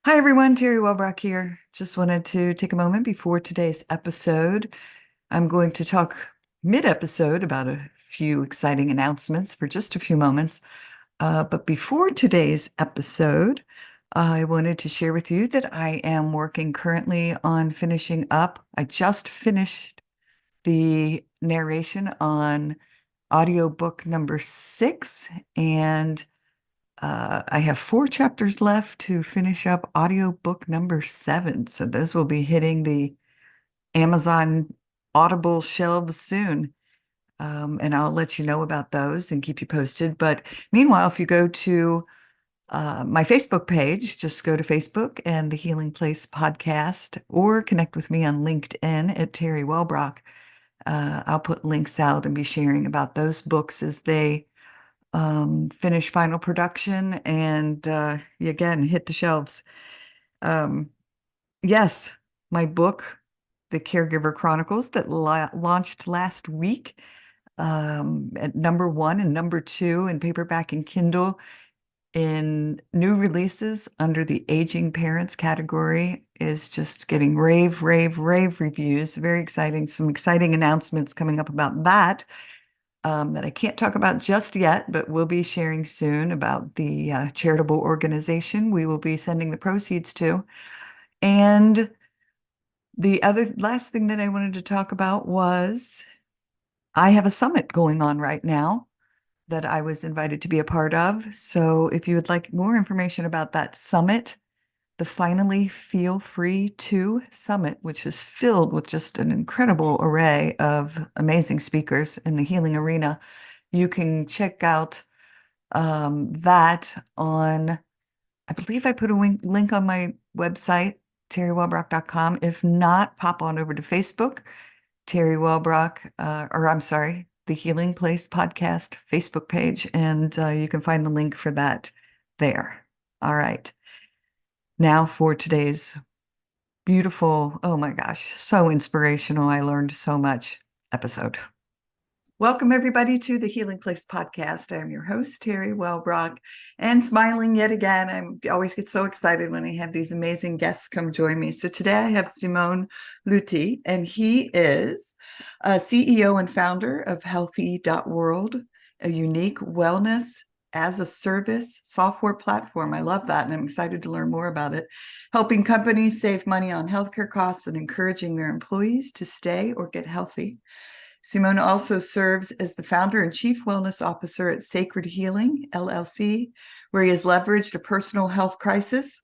Hi everyone, Teri Wellbrock here. Just wanted to take a moment before today's episode. I'm going to talk mid-episode about a few exciting announcements for just a few moments. But before today's episode, I wanted to share with you that I am working currently on finishing up. I just finished the narration on audiobook number 6, and I have 4 chapters left to finish up audiobook number 7. So those will be hitting the Amazon Audible shelves soon. And I'll let you know about those and keep you posted. But meanwhile, if you go to my Facebook page, just go to Facebook and the Healing Place podcast, or connect with me on LinkedIn at Teri Wellbrock. I'll put links out and be sharing about those books as they finish final production and again hit the shelves. Um, yes, my book, The Caregiver Chronicles, that launched last week at number 1 and number 2 in paperback and Kindle in new releases under the aging parents category, is just getting rave reviews. Very exciting. Some exciting announcements coming up about that. That I can't talk about just yet, but we'll be sharing soon about the charitable organization we will be sending the proceeds to. And the other last thing that I wanted to talk about was I have a summit going on right now that I was invited to be a part of. So if you would like more information about that summit, the Finally Feel Free 2 Summit, which is filled with just an incredible array of amazing speakers in the healing arena, you can check out that on, I believe I put a link on my website, teriwellbrock.com. If not, pop on over to Facebook, Teri Wellbrock, or I'm sorry, the Healing Place podcast Facebook page, and you can find the link for that there. All right. Now for today's beautiful, oh my gosh, so inspirational. I learned so much episode. Welcome, everybody, to the Healing Place podcast. I'm your host, Teri Wellbrock, and smiling yet again. I always get so excited when I have these amazing guests come join me. So today I have Simon Luthi, and he is a CEO and founder of Healthee.world, a unique wellness as a service software platform. I love that, and I'm excited to learn more about it, helping companies save money on healthcare costs and encouraging their employees to stay or get healthy. Simon also serves as the founder and chief wellness officer at Sacred Healing LLC, where he has leveraged a personal health crisis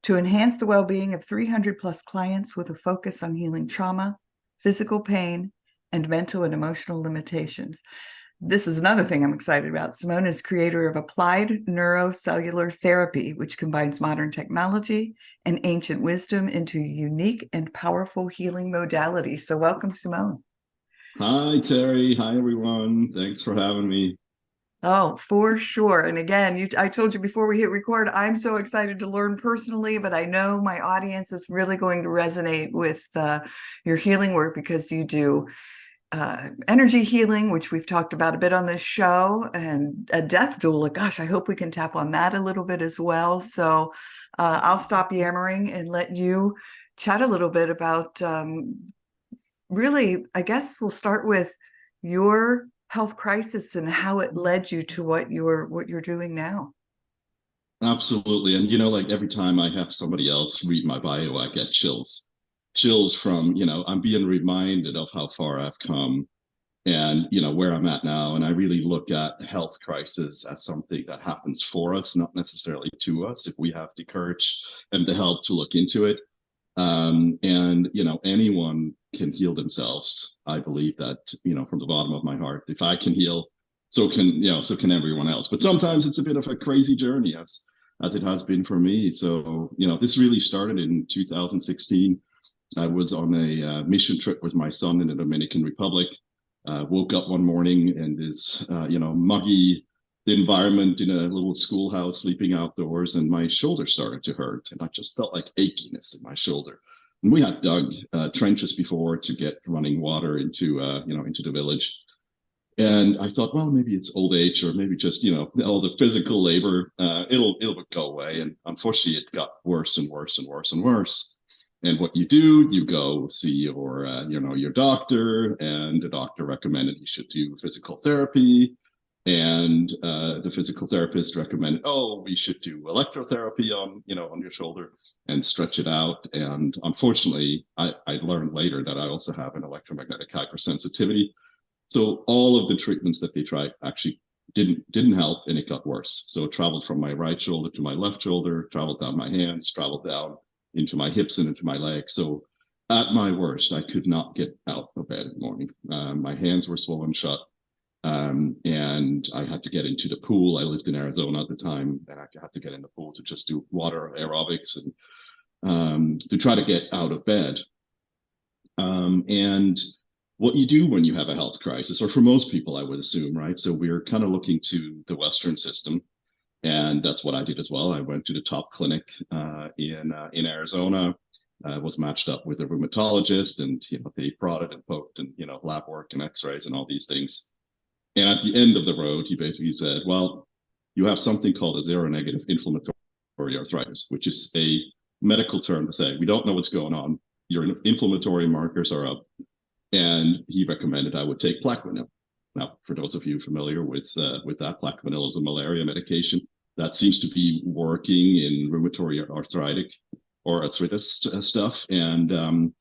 to enhance the well-being of 300 plus clients with a focus on healing trauma, physical pain, and mental and emotional limitations. This is another thing I'm excited about. Simon is creator of Applied Neuro-Cellular Therapy, which combines modern technology and ancient wisdom into a unique and powerful healing modality. So welcome, Simon. Hi, Teri. Hi, everyone. Thanks for having me. Oh, for sure. And again, I told you before we hit record, I'm so excited to learn personally, but I know my audience is really going to resonate with your healing work, because you do energy healing, which we've talked about a bit on this show, and a death doula. Gosh, I hope we can tap on that a little bit as well. So I'll stop yammering and let you chat a little bit about really, I guess we'll start with your health crisis and how it led you to what you're doing now. Absolutely. And, like every time I have somebody else read my bio, I get chills. Chills from, I'm being reminded of how far I've come and, where I'm at now. And I really look at health crisis as something that happens for us, not necessarily to us, if we have the courage and the help to look into it. And anyone can heal themselves. I believe that, from the bottom of my heart. If I can heal, so can everyone else. But sometimes it's a bit of a crazy journey, as it has been for me. So this really started in 2016. I was on a mission trip with my son in the Dominican Republic. Woke up one morning in this muggy environment in a little schoolhouse, sleeping outdoors, and my shoulder started to hurt, and I just felt like achiness in my shoulder. And we had dug trenches before to get running water into into the village. And I thought, well, maybe it's old age, or maybe just, all the physical labor, it'll go away. And unfortunately, it got worse and worse and worse and worse. And what you go see your doctor, and the doctor recommended you should do physical therapy. And the physical therapist recommended, oh, we should do electrotherapy on your shoulder and stretch it out. And unfortunately, I learned later that I also have an electromagnetic hypersensitivity. So all of the treatments that they tried actually didn't help, and it got worse. So it traveled from my right shoulder to my left shoulder, traveled down my hands, traveled down into my hips and into my legs. So at my worst, I could not get out of bed in the morning. My hands were swollen shut, and I had to get into the pool. I lived in Arizona at the time, and I had to get in the pool to just do water aerobics and to try to get out of bed. And what you do when you have a health crisis, or for most people, I would assume, right? So we're kind of looking to the Western system, and that's what I did as well. I went to the top clinic in Arizona, was matched up with a rheumatologist, and they prodded and poked, and lab work and X-rays and all these things. And at the end of the road, he basically said, "Well, you have something called a zero-negative inflammatory arthritis, which is a medical term to say we don't know what's going on. Your inflammatory markers are up." And he recommended I would take Plaquenil. Now, for those of you familiar with that, Plaquenil is a malaria medication that seems to be working in rheumatoid arthritic or arthritis stuff. And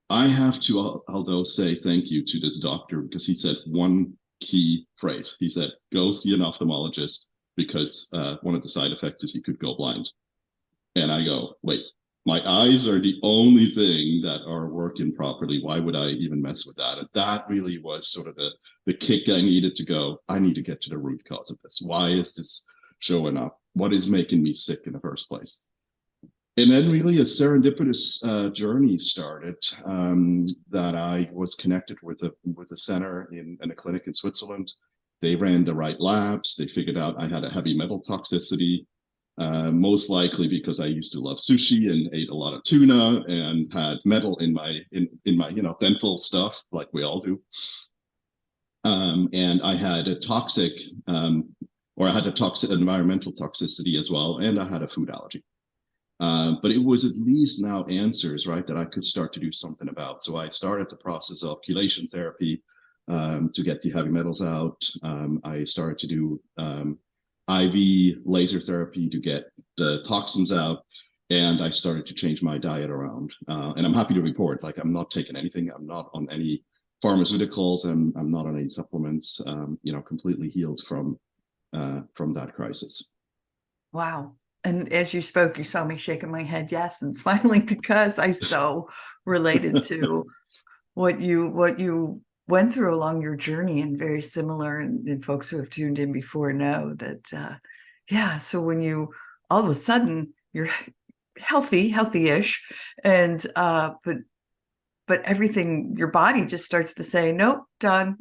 I have to, although, say thank you to this doctor, because he said one key phrase. He said, "Go see an ophthalmologist, because one of the side effects is you could go blind." And I go, wait, my eyes are the only thing that are working properly. Why would I even mess with that? And that really was sort of the kick I needed to go, I need to get to the root cause of this. Why is this showing up? What is making me sick in the first place? And then really a serendipitous journey started, that I was connected with a center in a clinic in Switzerland. They ran the right labs. They figured out I had a heavy metal toxicity. Most likely because I used to love sushi and ate a lot of tuna and had metal in my dental stuff, like we all do. And I had a toxic, or I had a toxic environmental toxicity as well, and I had a food allergy. But it was at least now answers, right, that I could start to do something about. So I started the process of chelation therapy to get the heavy metals out. I started to do IV laser therapy to get the toxins out, and I started to change my diet around. And I'm happy to report, like, I'm not taking anything. I'm not on any pharmaceuticals. I'm not on any supplements. Completely healed from that crisis. Wow. And as you spoke, you saw me shaking my head yes and smiling, because I so related to what you went through along your journey, and very similar. And folks who have tuned in before know that, yeah. So when you all of a sudden you're healthy-ish, and but everything, your body just starts to say, nope, done.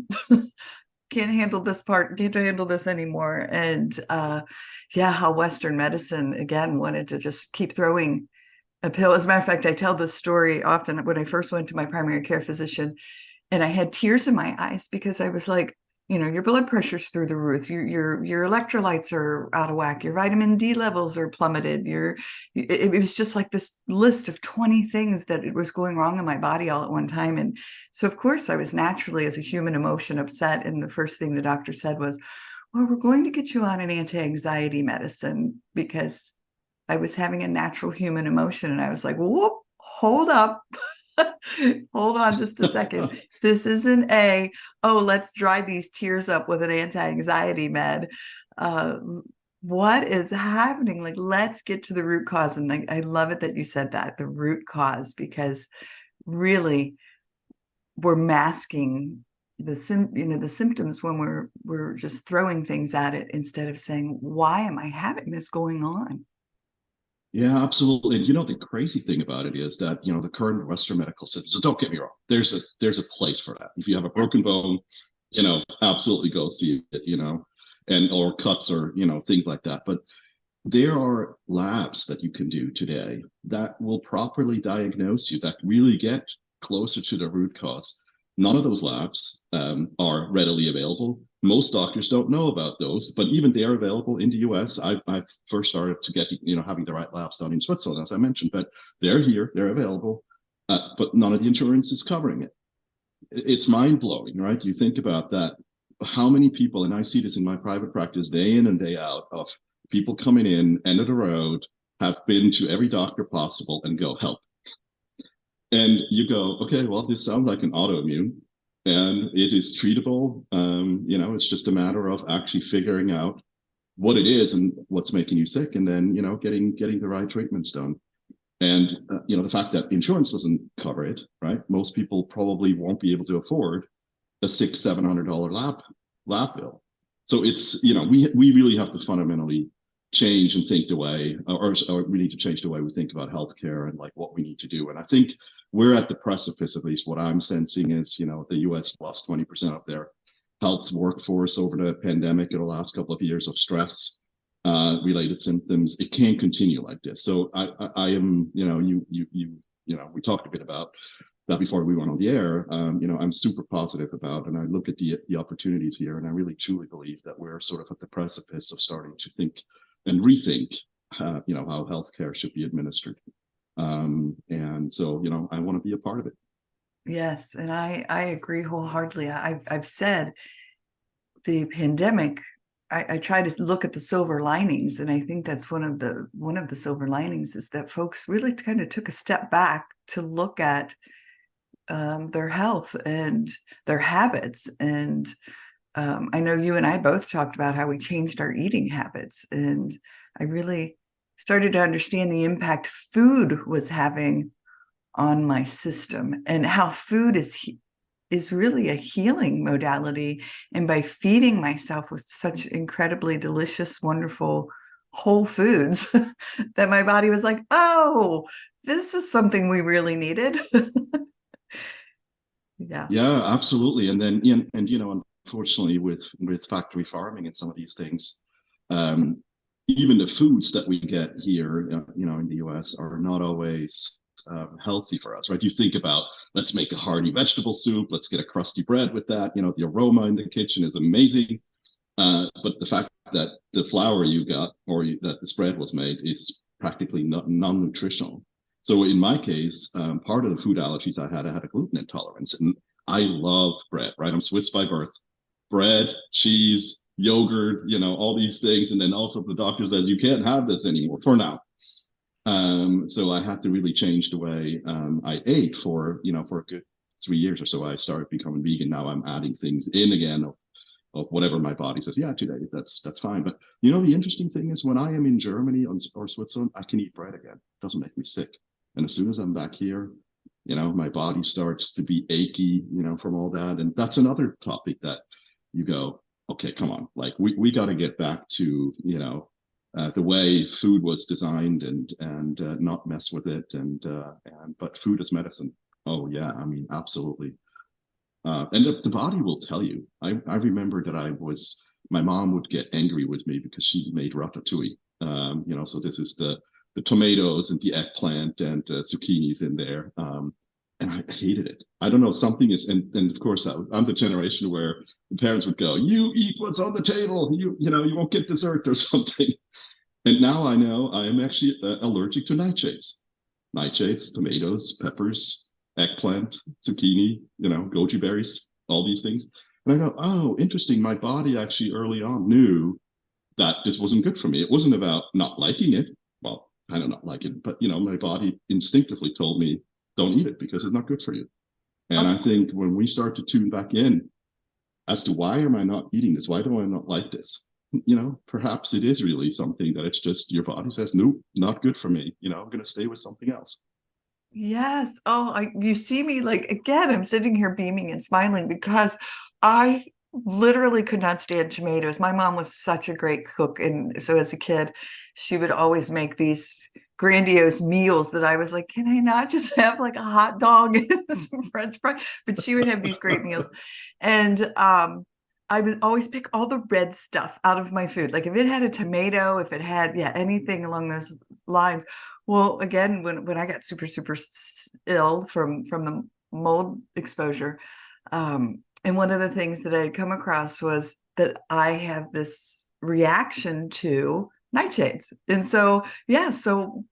Can't handle this part, can't handle this anymore. And yeah, how Western medicine again wanted to just keep throwing a pill. As a matter of fact, I tell this story often when I first went to my primary care physician, and I had tears in my eyes, because I was like, your blood pressure's through the roof, your electrolytes are out of whack, your vitamin D levels are plummeted, it was just like this list of 20 things that it was going wrong in my body all at one time. And so of course I was naturally, as a human emotion, upset. And the first thing the doctor said was, well, we're going to get you on an anti-anxiety medicine, because I was having a natural human emotion. And I was like, whoop, hold up. Hold on just a second. This isn't let's dry these tears up with an anti-anxiety med. What is happening? Like, let's get to the root cause. And I love it that you said that, the root cause, because really we're masking the symptoms when we're just throwing things at it, instead of saying, why am I having this going on? Yeah, absolutely. And the crazy thing about it is that, the current Western medical system, so don't get me wrong, there's a place for that. If you have a broken bone, absolutely go see it, and or cuts, or, things like that. But there are labs that you can do today that will properly diagnose you, that really get closer to the root cause. None of those labs are readily available. Most doctors don't know about those, but even they are available in the US. I first started to get, having the right labs done in Switzerland, as I mentioned, but they're here, they're available, but none of the insurance is covering it. It's mind blowing, right? You think about that. How many people, and I see this in my private practice day in and day out, of people coming in, end of the road, have been to every doctor possible and go, help. And you go, okay, well, this sounds like an autoimmune and it is treatable. It's just a matter of actually figuring out what it is and what's making you sick, and then, getting the right treatments done. And, the fact that insurance doesn't cover it, right? Most people probably won't be able to afford a $600-700 lab bill. So it's, we really have to fundamentally change and think the way, or we need to change the way we think about healthcare and like what we need to do. And I think we're at the precipice, at least what I'm sensing is, the US lost 20% of their health workforce over the pandemic in the last couple of years of stress related symptoms. It can't continue like this. So I am, we talked a bit about that before we went on the air. I'm super positive about, and I look at the opportunities here, and I really truly believe that we're sort of at the precipice of starting to think and rethink, how healthcare should be administered. And so, I want to be a part of it. Yes, and I agree wholeheartedly. I've said the pandemic, I try to look at the silver linings, and I think that's one of the silver linings is that folks really kind of took a step back to look at their health and their habits. And I know you and I both talked about how we changed our eating habits, and I really started to understand the impact food was having on my system, and how food is really a healing modality. And by feeding myself with such incredibly delicious, wonderful whole foods, that my body was like, oh, this is something we really needed. Yeah. Yeah, absolutely. And then, unfortunately, with factory farming and some of these things, even the foods that we get here, in the US, are not always healthy for us, right? You think about, let's make a hearty vegetable soup, let's get a crusty bread with that. The aroma in the kitchen is amazing, but the fact that the flour you got, or that this bread was made, is practically non-nutritional. So in my case, part of the food allergies I had a gluten intolerance, and I love bread, right? I'm Swiss by birth. Bread, cheese, yogurt, all these things. And then also the doctor says, you can't have this anymore for now. So I had to really change the way I ate for a good 3 years or so. I started becoming vegan. Now I'm adding things in again of whatever my body says, yeah, today, that's fine. But the interesting thing is, when I am in Germany or Switzerland, I can eat bread again. It doesn't make me sick. And as soon as I'm back here, my body starts to be achy, from all that. And that's another topic that you go, okay, come on, like we got to get back to, the way food was designed, and not mess with it. But food is medicine. Oh yeah, I mean, absolutely. And the body will tell you. I remember that my mom would get angry with me because she made ratatouille. So this is the tomatoes and the eggplant and zucchinis in there. And I hated it. I don't know, something is, and of course I'm the generation where the parents would go, you eat what's on the table, you won't get dessert or something. And now I know I am actually allergic to nightshades, tomatoes, peppers, eggplant, zucchini, goji berries, all these things. And I go, oh, interesting. My body actually early on knew that this wasn't good for me. It wasn't about not liking it. Well, I don't not like it, but my body instinctively told me, don't eat it because it's not good for you. And I think when we start to tune back in as to why am I not eating this? Why do I not like this? Perhaps it is really something that it's just your body says, nope, not good for me. I'm going to stay with something else. Yes. Oh, you see me, like, again, I'm sitting here beaming and smiling because I literally could not stand tomatoes. My mom was such a great cook. And so as a kid, she would always make these grandiose meals that I was like, can I not just have like a hot dog and some French fries? But she would have these great meals. And I would always pick all the red stuff out of my food. Like if it had a tomato, if it had, anything along those lines. Well, again, when I got super, super ill from the mold exposure, And one of the things that I had come across was that I have this reaction to nightshades. And so, yeah, so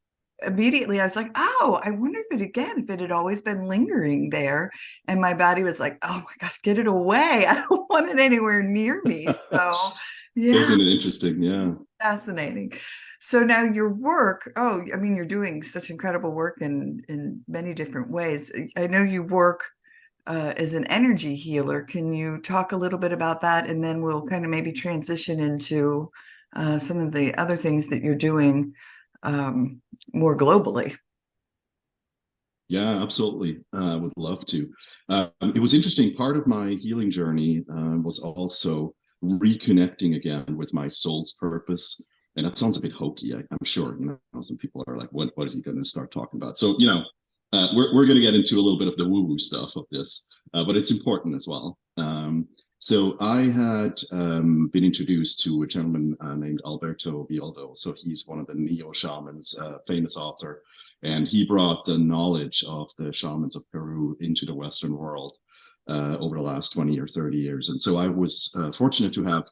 immediately I was like, oh, I wonder if it had always been lingering there. And my body was like, oh my gosh, get it away. I don't want it anywhere near me. So, yeah, Isn't it interesting? Yeah. fascinating. So now your work, oh, I mean, you're doing such incredible work in many different ways. I know you work as an energy healer. Can you talk a little bit about that? And then we'll kind of maybe transition into some of the other things that you're doing more globally. Yeah, absolutely. Would love to. It was interesting. Part of my healing journey was also reconnecting again with my soul's purpose. And that sounds a bit hokey. I'm sure, some people are like, what is he going to start talking about? So, we're going to get into a little bit of the woo-woo stuff of this, but it's important as well. So I had been introduced to a gentleman named Alberto Villoldo. So he's one of the neo shamans, famous author, and he brought the knowledge of the shamans of Peru into the Western world over the last 20 or 30 years. And so I was fortunate to have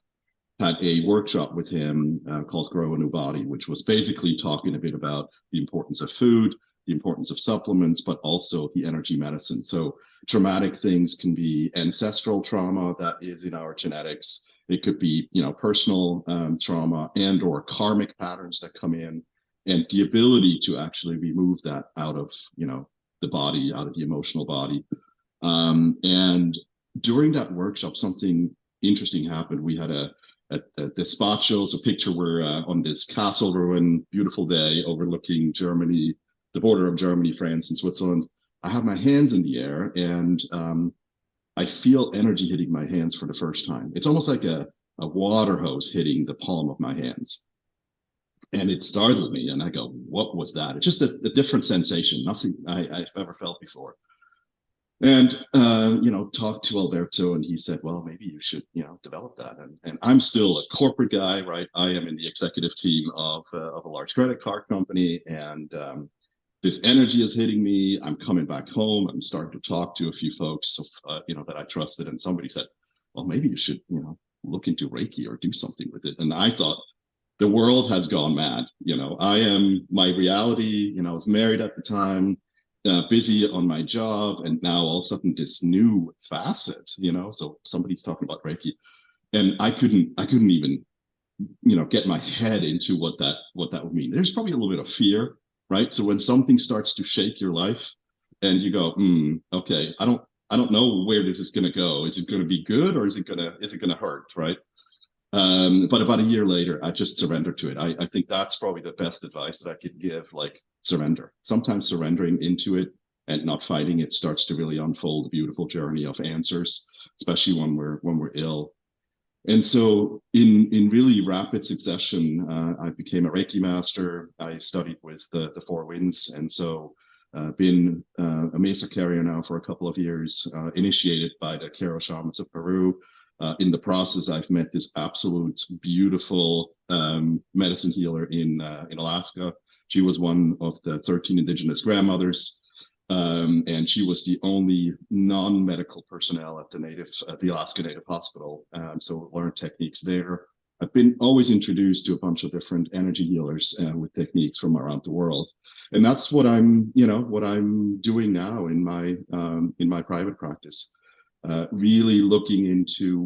had a workshop with him called Grow a New Body, which was basically talking a bit about the importance of food, the importance of supplements, but also the energy medicine. So traumatic things can be ancestral trauma that is in our genetics. It could be, personal trauma and or karmic patterns that come in, and the ability to actually remove that out of, the body, out of the emotional body. And during that workshop, something interesting happened. We had a despacho, so picture we're on this castle ruin, beautiful day overlooking Germany, the border of Germany, France, and Switzerland. I have my hands in the air, and I feel energy hitting my hands for the first time. It's almost like a water hose hitting the palm of my hands. And it startled me, and I go, what was that? It's just a different sensation, nothing I've ever felt before. And talked to Alberto, and he said, well, maybe you should develop that. And I'm still a corporate guy, right? I am in the executive team of a large credit card company, and this energy is hitting me. I'm coming back home. I'm starting to talk to a few folks that I trusted, and somebody said, well, maybe you should look into Reiki or do something with it. And I thought, the world has gone mad. I am my reality. I was married at the time, busy on my job, and now all of a sudden this new facet. So somebody's talking about Reiki, and I couldn't even get my head into what that would mean. There's probably a little bit of fear, right? So when something starts to shake your life, and you go, okay, I don't know where this is going to go. Is it going to be good, or is it going to hurt, right? But about a year later, I just surrendered to it. I think that's probably the best advice that I could give, like surrender. Sometimes surrendering into it and not fighting it starts to really unfold a beautiful journey of answers, especially when we're ill. And so in really rapid succession, I became a Reiki master. I studied with the Four Winds. And so been a Mesa carrier now for a couple of years, initiated by the Quero shamans of Peru. In the process, I've met this absolute beautiful medicine healer in Alaska. She was one of the 13 indigenous grandmothers, and she was the only non-medical personnel at the Alaska Native Hospital. So learned techniques there. I've been always introduced to a bunch of different energy healers with techniques from around the world, and that's what I'm doing now in my private practice. Really looking into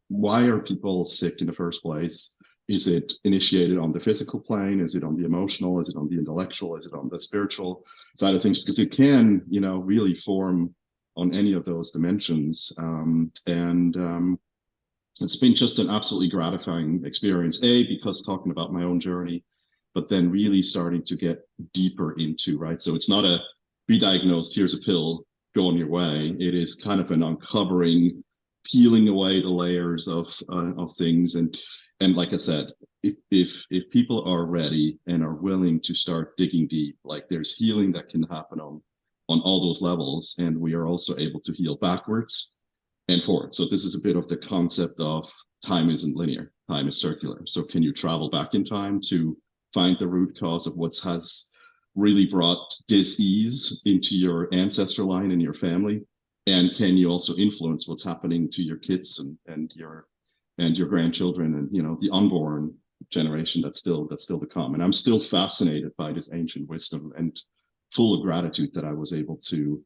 why are people sick in the first place? Is it initiated on the physical plane? Is it on the emotional? Is it on the intellectual? Is it on the spiritual side of things? Because it can, really form on any of those dimensions. It's been just an absolutely gratifying experience, because talking about my own journey, but then really starting to get deeper into, right? So it's not a be diagnosed, here's a pill, go on your way. It is kind of an uncovering, peeling away the layers of things. And like I said, if people are ready and are willing to start digging deep, like there's healing that can happen on all those levels, and we are also able to heal backwards and forward. So this is a bit of the concept of time isn't linear, time is circular. So can you travel back in time to find the root cause of what has really brought dis-ease into your ancestor line and your family, And can you also influence what's happening to your kids and your grandchildren and the unborn generation that's still to come? And I'm still fascinated by this ancient wisdom and full of gratitude that I was able to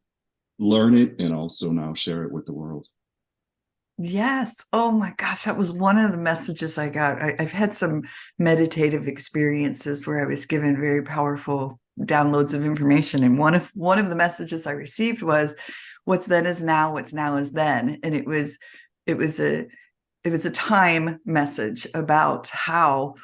learn it and also now share it with the world. Yes. Oh my gosh, that was one of the messages I got. I've had some meditative experiences where I was given very powerful downloads of information, and one of the messages I received was, "What's then is now. What's now is then." And it was a time message about how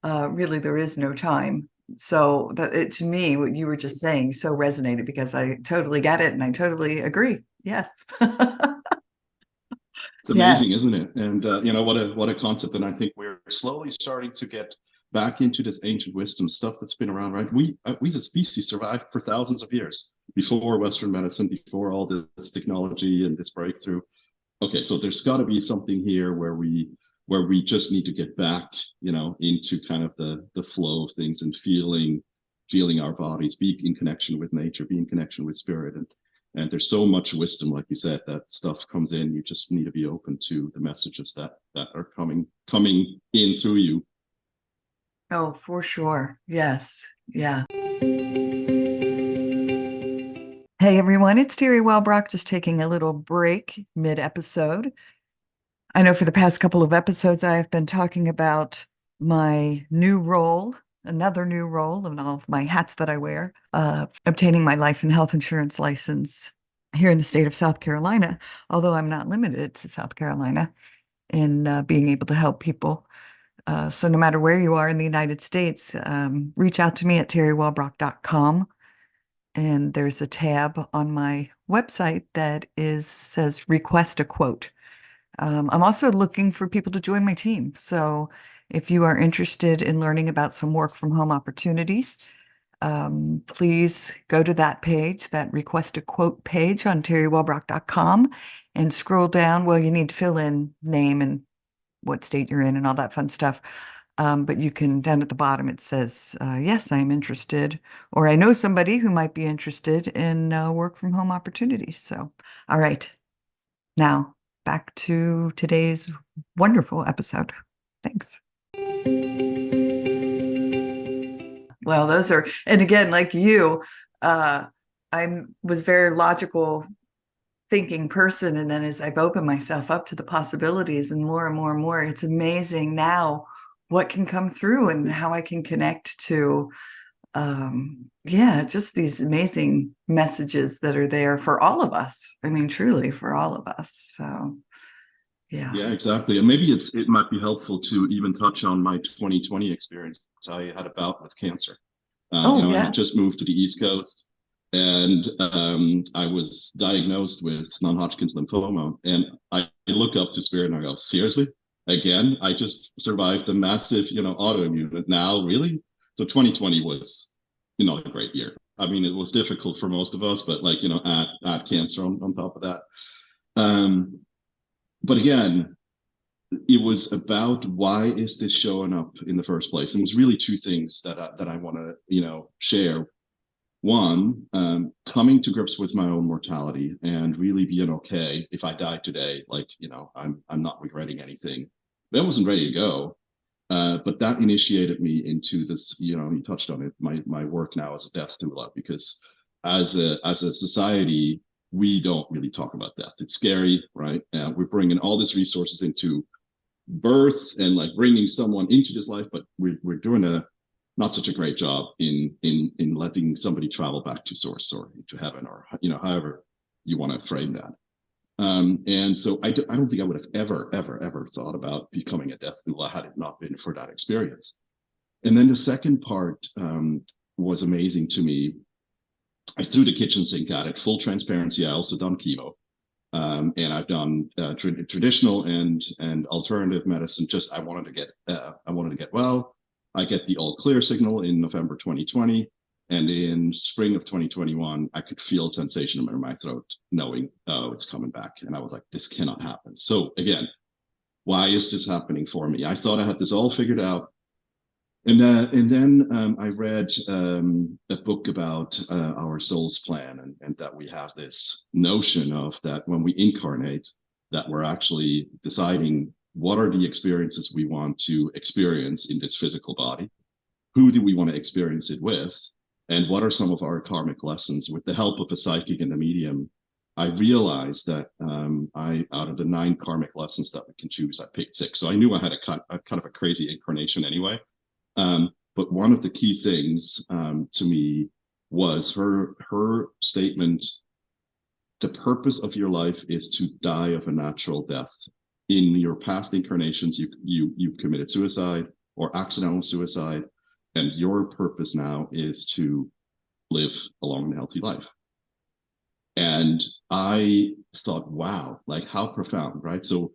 really there is no time. So to me, what you were just saying so resonated because I totally get it and I totally agree. Yes. It's Yes. amazing, isn't it? And what a concept. And I think we're slowly starting to get back into this ancient wisdom stuff that's been around, right? We as a species survived for thousands of years before Western medicine, before all this technology and this breakthrough. Okay, so there's got to be something here where we just need to get back, into kind of the flow of things and feeling our bodies, be in connection with nature, be in connection with spirit. And there's so much wisdom, like you said, that stuff comes in. You just need to be open to the messages that are coming in through you. Oh, for sure. Yes. Yeah. Hey everyone, it's Teri Wellbrock, just taking a little break mid-episode. I know for the past couple of episodes, I've been talking about my new role, another new role, and all of my hats that I wear, obtaining my life and health insurance license here in the state of South Carolina, although I'm not limited to South Carolina in being able to help people. So no matter where you are in the United States, reach out to me at teriwellbrock.com. And there's a tab on my website that says request a quote. I'm also looking for people to join my team. So if you are interested in learning about some work from home opportunities, please go to that page, that request a quote page on teriwellbrock.com, and scroll down. Well, you need to fill in name and what state you're in and all that fun stuff. But you can, down at the bottom, it says, yes, I'm interested, or I know somebody who might be interested in work from home opportunities. So, all right, now back to today's wonderful episode. Thanks. Well, and again, like you, I was very logical thinking person. And then as I've opened myself up to the possibilities and more and more and more, it's amazing now what can come through and how I can connect to, just these amazing messages that are there for all of us. I mean, truly for all of us. So, yeah. Yeah, exactly. And maybe it might be helpful to even touch on my 2020 experience. I had a bout with cancer. Oh, I had yes. just moved to the East Coast, and I was diagnosed with non-Hodgkin's lymphoma. And I look up to spirit and I go, seriously? Again? I just survived a massive, autoimmune. Now, really? So 2020 was not a great year. I mean, it was difficult for most of us, but add cancer on top of that. But again, it was about why is this showing up in the first place, and it was really two things that I want to share. One, coming to grips with my own mortality and really being okay if I die today, I'm not regretting anything. But I wasn't ready to go, but that initiated me into this. You touched on it. My work now as a death doula, because as a society, we don't really talk about death. It's scary, right? We're bringing all these resources into birth and bringing someone into this life, but we're doing a not such a great job in letting somebody travel back to source or to heaven, or however you want to frame that. And so I don't think I would have ever thought about becoming a death doula had it not been for that experience. And then the second part was amazing to me. I threw the kitchen sink at it. Full transparency, I also done chemo. And I've done traditional and alternative medicine. Just I wanted to get well. I get the all clear signal in November 2020, and in spring of 2021, I could feel a sensation in my throat, knowing, oh, it's coming back. And I was like, this cannot happen. So again, why is this happening for me? I thought I had this all figured out, And then I read a book about our soul's plan, and that we have this notion of that when we incarnate, that we're actually deciding what are the experiences we want to experience in this physical body, who do we want to experience it with, and what are some of our karmic lessons. With the help of a psychic and a medium, I realized that out of the 9 karmic lessons that we can choose, I picked 6. So I knew I had a kind of a crazy incarnation anyway. But one of the key things to me was her statement: the purpose of your life is to die of a natural death. In your past incarnations, you've committed suicide or accidental suicide, and your purpose now is to live a long and healthy life. And I thought, wow, like how profound, right? So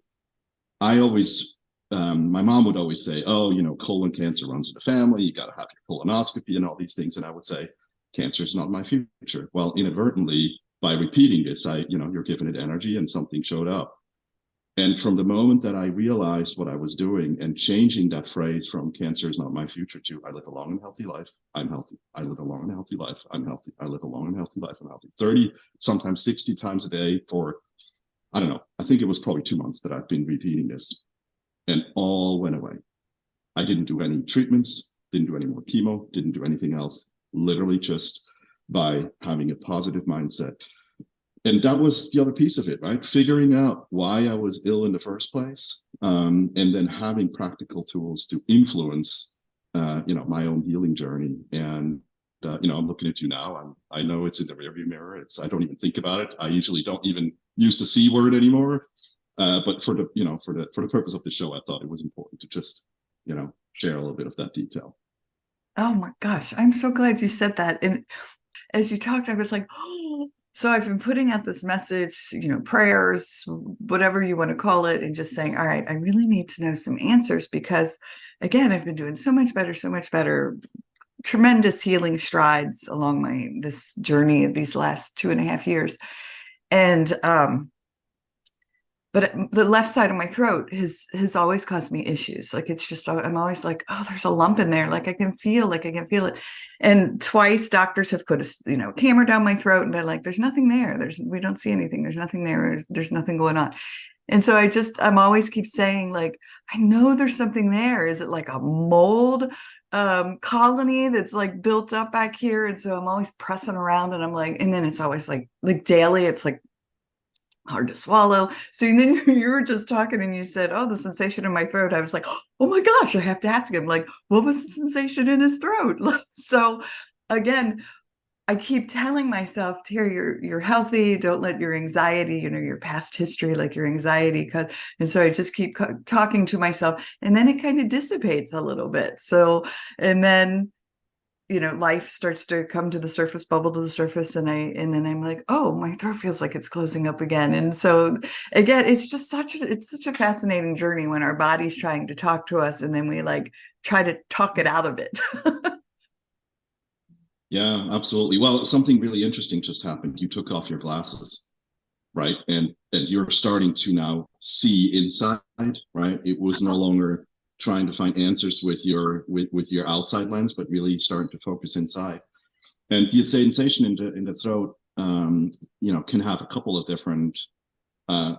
I always, my mom would always say, oh, you know, colon cancer runs in the family. You got to have your colonoscopy and all these things. And I would say, cancer is not my future. Well, inadvertently, by repeating this, you're giving it energy, and something showed up. And from the moment that I realized what I was doing and changing that phrase from cancer is not my future to I live a long and healthy life, I'm healthy. I live a long and healthy life, I'm healthy. I live a long and healthy life, I'm healthy. 30, sometimes 60 times a day for, I don't know, I think it was probably 2 months that I've been repeating this, and all went away. I didn't do any treatments, didn't do any more chemo, didn't do anything else, literally just by having a positive mindset. And that was the other piece of it, right? Figuring out why I was ill in the first place, and then having practical tools to influence, my own healing journey. And I'm looking at you now. I know it's in the rearview mirror. I don't even think about it. I usually don't even use the C word anymore. But for the purpose of the show, I thought it was important to just, share a little bit of that detail. Oh my gosh, I'm so glad you said that. And as you talked, I was like, oh, so I've been putting out this message, prayers, whatever you want to call it, and just saying, all right, I really need to know some answers because, again, I've been doing so much better, tremendous healing strides along this journey of these last 2.5 years. And but the left side of my throat has always caused me issues. Like it's just, I'm always like, oh, there's a lump in there. Like I can feel it. And twice doctors have put a camera down my throat and been like, there's nothing there. We don't see anything. There's nothing there. There's nothing going on. And so I'm always keep saying like, I know there's something there. Is it like a mold colony that's like built up back here? And so I'm always pressing around and I'm like, and then it's always like daily, it's like hard to swallow. So then you were just talking and you said, oh, the sensation in my throat. I was like, oh my gosh, I have to ask him, like, what was the sensation in his throat? So again, I keep telling myself, Teri, you're healthy. Don't let your anxiety, your past history, like your anxiety. And so I just keep talking to myself, and then it kind of dissipates a little bit. So, and then life starts to come to the surface, bubble to the surface. And then I'm like, oh, my throat feels like it's closing up again. And so again, it's just such a fascinating journey when our body's trying to talk to us and then we like try to talk it out of it. Yeah, absolutely. Well, something really interesting just happened. You took off your glasses, right? And you're starting to now see inside, right? It was no longer trying to find answers with your outside lens, but really starting to focus inside. And the sensation in the throat, can have a couple of different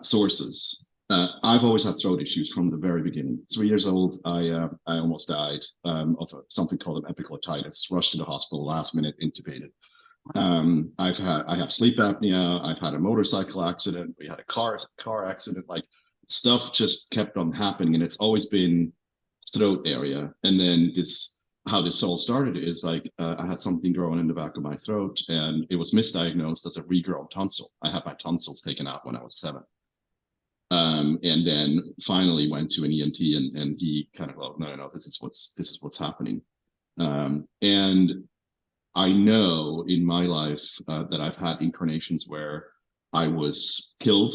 sources. I've always had throat issues from the very beginning. 3 years old, I almost died of something called an epiglottitis. Rushed to the hospital, last minute, intubated. I have sleep apnea. I've had a motorcycle accident. We had a car accident. Like stuff just kept on happening, and it's always been throat area. And then how this all started is like I had something growing in the back of my throat, and it was misdiagnosed as a regrown tonsil. I had my tonsils taken out when I was 7. And then finally went to an ENT, and he kind of, oh, no, this is what's happening. And I know in my life that I've had incarnations where I was killed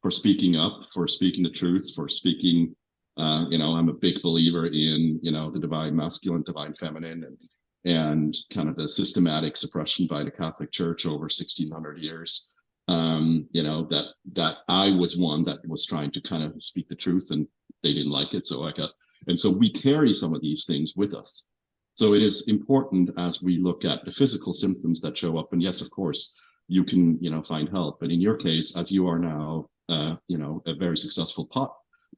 for speaking up, for speaking the truth, for speaking. I'm a big believer in the divine masculine, divine feminine, and kind of the systematic suppression by the Catholic Church over 1600 years. That I was one that was trying to kind of speak the truth, and they didn't like it, so I got And so we carry some of these things with us. So it is important as we look at the physical symptoms that show up. And yes, of course, you can, find help. But in your case, as you are now, a very successful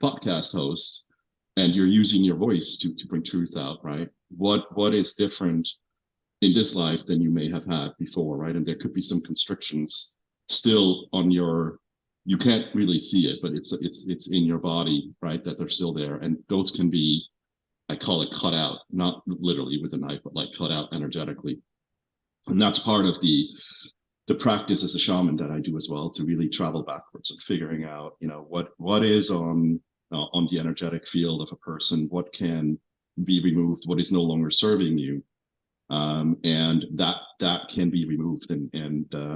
podcast host, and you're using your voice to bring truth out, right? What is different in this life than you may have had before, right? And there could be some constrictions still on you can't really see it, but it's in your body, right? That they're still there. And those can be, I call it cut out, not literally with a knife, but like cut out energetically. And that's part of the practice as a shaman that I do as well, to really travel backwards and figuring out, what is on the energetic field of a person, what can be removed, what is no longer serving you. And that can be removed, and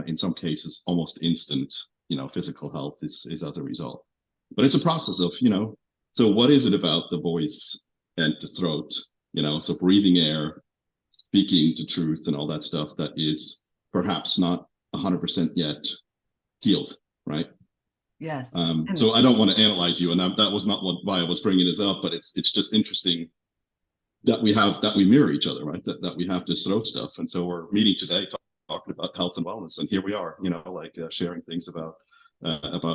in some cases almost instant, physical health is as a result. But it's a process of, so what is it about the voice and the throat, so breathing air, speaking to truth and all that stuff that is perhaps not 100% yet healed, right? Yes. So I don't want to analyze you, and that was not why I was bringing this up, but it's just interesting that we mirror each other, right? That we have this throat stuff. And so we're meeting today talking about health and wellness. And here we are, sharing things about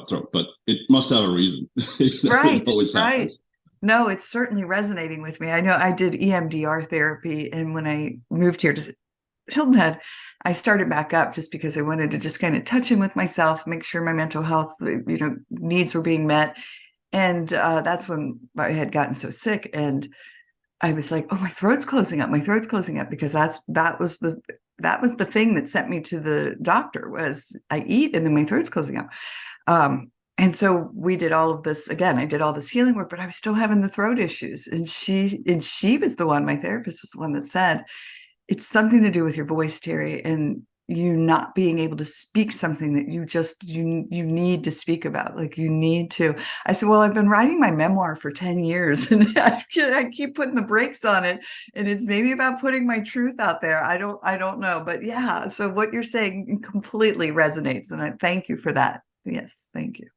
throat, but it must have a reason. Right. It always happens. No, it's certainly resonating with me. I know I did EMDR therapy, and when I moved here to Hilton Head, I started back up just because I wanted to just kind of touch in with myself, make sure my mental health, needs were being met. And that's when I had gotten so sick, and I was like, oh, my throat's closing up. My throat's closing up, because that was the thing that sent me to the doctor, was I eat and then my throat's closing up. And so we did all of this again. I did all this healing work, but I was still having the throat issues. And she was the one, my therapist was the one that said, it's something to do with your voice, Teri, and you not being able to speak something that you need to speak about. Like, you need to. I said, well, I've been writing my memoir for 10 years and I keep putting the brakes on it. And it's maybe about putting my truth out there. I don't know. But yeah, so what you're saying completely resonates. And I thank you for that. Yes, thank you.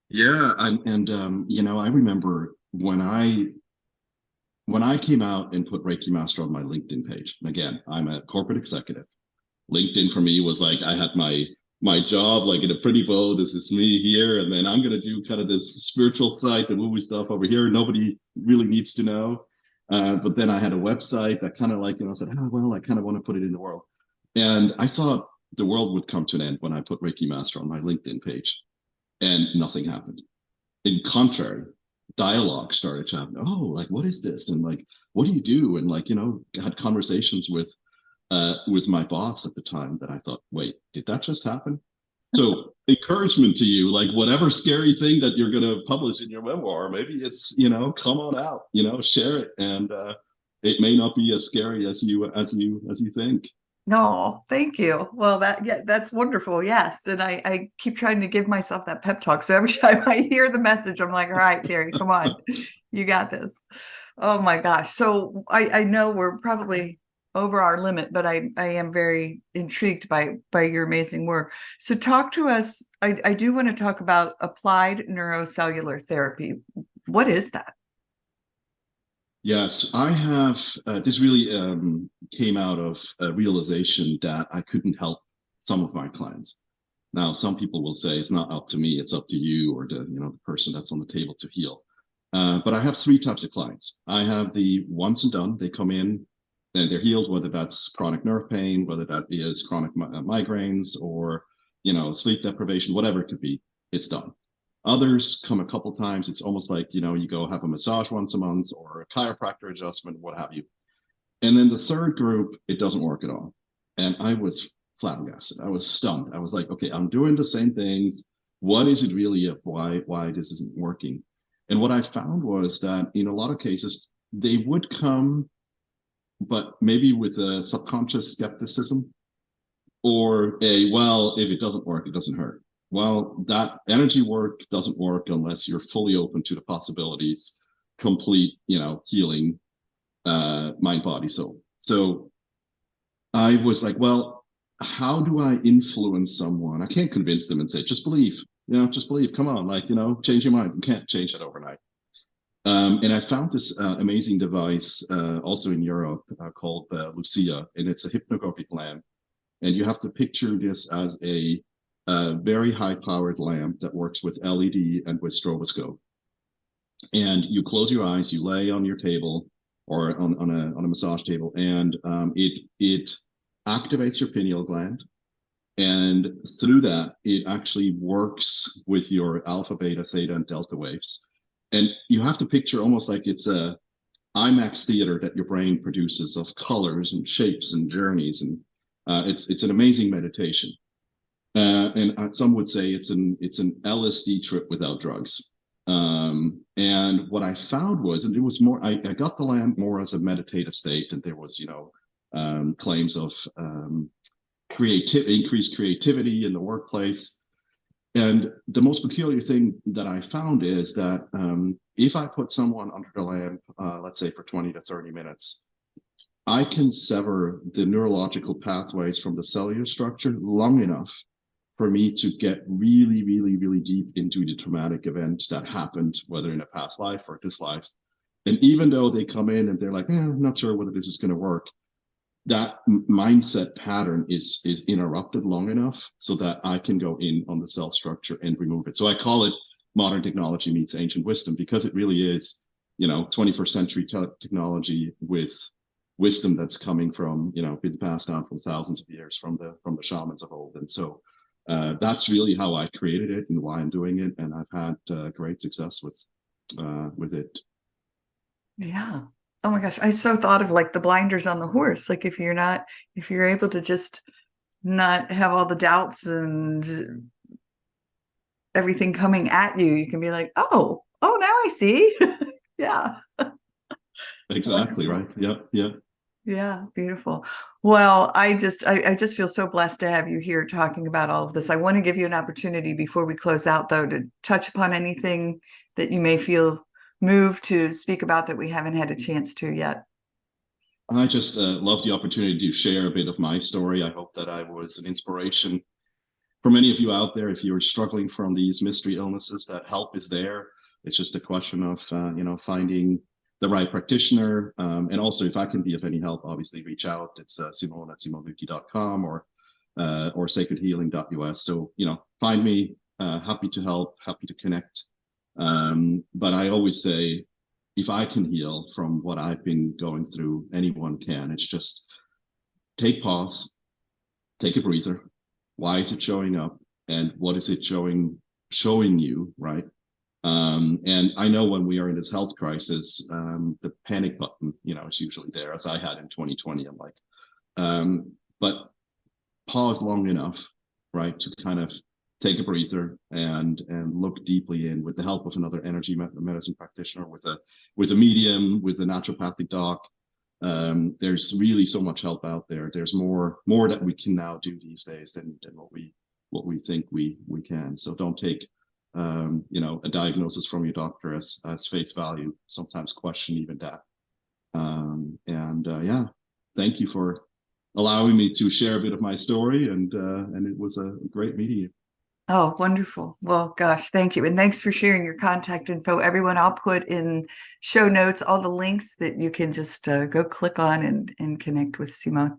Yeah. And I remember when I came out and put Reiki Master on my LinkedIn page. And again, I'm a corporate executive. LinkedIn for me was like, I had my job like in a pretty bow. This is me here, and then I'm gonna do kind of this spiritual side, the woo stuff over here. Nobody really needs to know. But then I had a website that kind of like, said, well, I kind of want to put it in the world. And I thought the world would come to an end when I put Reiki Master on my LinkedIn page, and nothing happened. In contrary, dialogue started to happen. Oh, like, what is this? And like, what do you do? And like, had conversations with my boss at the time that I thought, wait, did that just happen? So encouragement to you, like, whatever scary thing that you're going to publish in your memoir, maybe it's, come on out, share it. And it may not be as scary as you think. No, thank you. Well, that's wonderful. Yes. And I keep trying to give myself that pep talk. So every time I hear the message, I'm like, all right, Teri, come on, you got this. Oh my gosh. So I know we're probably over our limit, but I am very intrigued by your amazing work. So talk to us. I do want to talk about Applied Neuro-Cellular Therapy. What is that? Yes, I have. This really came out of a realization that I couldn't help some of my clients. Now, some people will say it's not up to me; it's up to you, or the person that's on the table to heal. But I have three types of clients. I have the once and done. They come in and they're healed, whether that's chronic nerve pain, whether that is chronic migraines, or sleep deprivation, whatever it could be. It's done. Others come a couple times. It's almost like, you go have a massage once a month or a chiropractor adjustment, what have you. And then the third group, it doesn't work at all. And I was flabbergasted. I was stunned. I was like, okay, I'm doing the same things. What is it really of why this isn't working? And what I found was that in a lot of cases, they would come, but maybe with a subconscious skepticism, or well, if it doesn't work, it doesn't hurt. Well, that energy work doesn't work unless you're fully open to the possibilities, complete, healing, mind, body, soul. So I was like, well, how do I influence someone? I can't convince them and say, just believe, just believe, come on, like, change your mind. You can't change that overnight. And I found this amazing device also in Europe called Lucia, and it's a hypnagogic lamp. And you have to picture this as a very high-powered lamp that works with LED and with stroboscope. And you close your eyes, you lay on your table or on a massage table, and it activates your pineal gland. And through that, it actually works with your alpha, beta, theta, and delta waves. And you have to picture almost like it's a IMAX theater that your brain produces of colors and shapes and journeys. And it's an amazing meditation. And some would say it's an LSD trip without drugs. And what I found was, and it was more, I got the lamp more as a meditative state, and there was, claims of increased creativity in the workplace. And the most peculiar thing that I found is that if I put someone under the lamp, let's say for 20 to 30 minutes, I can sever the neurological pathways from the cellular structure long enough for me to get really, really, really deep into the traumatic event that happened, whether in a past life or this life. And even though they come in and they're like, I'm not sure whether this is going to work, that mindset pattern is interrupted long enough so that I can go in on the cell structure and remove it. So I call it modern technology meets ancient wisdom, because it really is, 21st century technology with wisdom that's coming from, been passed down from thousands of years from the shamans of old. And so that's really how I created it and why I'm doing it. And I've had great success with it. Yeah. Oh my gosh. I so thought of like the blinders on the horse. Like if you're able to just not have all the doubts and everything coming at you, you can be like, oh, now I see. Yeah. Exactly. Wonderful. Right. Yep. Yep. Yeah, beautiful. Well, I just feel so blessed to have you here talking about all of this. I want to give you an opportunity before we close out, though, to touch upon anything that you may feel moved to speak about that we haven't had a chance to yet. I just love the opportunity to share a bit of my story. I hope that I was an inspiration for many of you out there. If you're struggling from these mystery illnesses, that help is there. It's just a question of finding the right practitioner. And also, if I can be of any help, obviously reach out. It's Simon at simonluthi.com or sacredhealing.us. So find me. Happy to help. Happy to connect. But I always say, if I can heal from what I've been going through, anyone can. It's just take pause, take a breather. Why is it showing up? And what is it showing you, right? And I know when we are in this health crisis, the panic button, is usually there, as I had in 2020. I'm like, but pause long enough, right, to kind of take a breather and look deeply in with the help of another energy medicine practitioner, with a medium, with a naturopathic doc. There's really so much help out there. There's more that we can now do these days than what we think we can. So don't take a diagnosis from your doctor as face value. Sometimes question even that. Yeah, thank you for allowing me to share a bit of my story, and it was a great meeting you. Oh, wonderful. Well, gosh, thank you. And thanks for sharing your contact info. Everyone, I'll put in show notes all the links that you can just go click on and connect with Simon.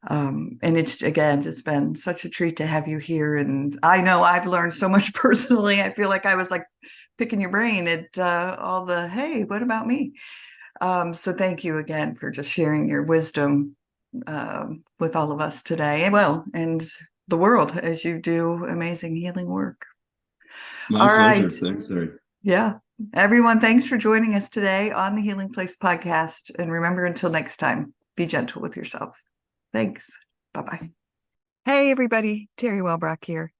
And it's, again, just been such a treat to have you here. And I know I've learned so much personally. I feel like I was like picking your brain at all the, hey, what about me? So thank you again for just sharing your wisdom with all of us today. Well, and the world as you do amazing healing work. My All pleasure. right. Thanks, Teri. Yeah. Everyone, thanks for joining us today on the Healing Place podcast. And remember, until next time, be gentle with yourself. Thanks. Bye-bye. Hey, everybody. Teri Wellbrock here.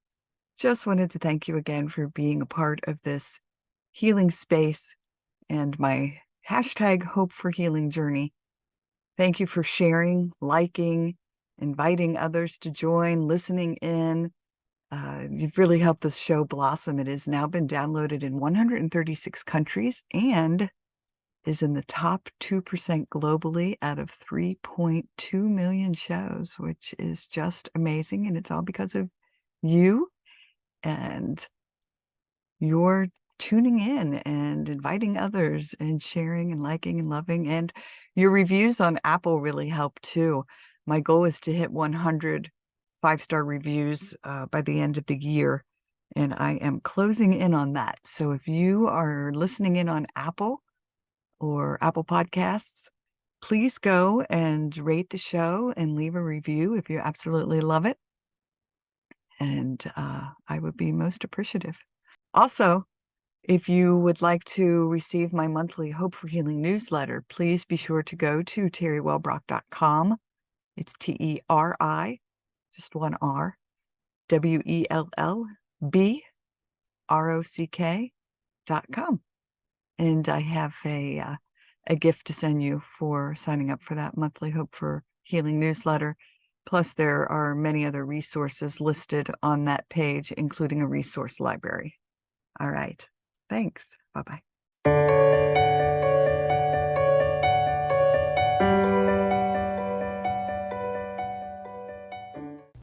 Just wanted to thank you again for being a part of this healing space and my hashtag Hope for Healing journey. Thank you for sharing, liking, inviting others to join, listening in. You've really helped this show blossom. It has now been downloaded in 136 countries and is in the top 2% globally out of 3.2 million shows, which is just amazing. And it's all because of you and your tuning in and inviting others and sharing and liking and loving. And your reviews on Apple really help too. My goal is to hit 100 5-star reviews by the end of the year. And I am closing in on that. So if you are listening in on Apple or Apple Podcasts, please go and rate the show and leave a review if you absolutely love it. And I would be most appreciative. Also, if you would like to receive my monthly Hope for Healing newsletter, please be sure to go to teriwellbrock.com. It's Teri, just one R, WELLBROCK.com. And I have a gift to send you for signing up for that monthly Hope for Healing newsletter. Plus, there are many other resources listed on that page, including a resource library. All right. Thanks. Bye-bye.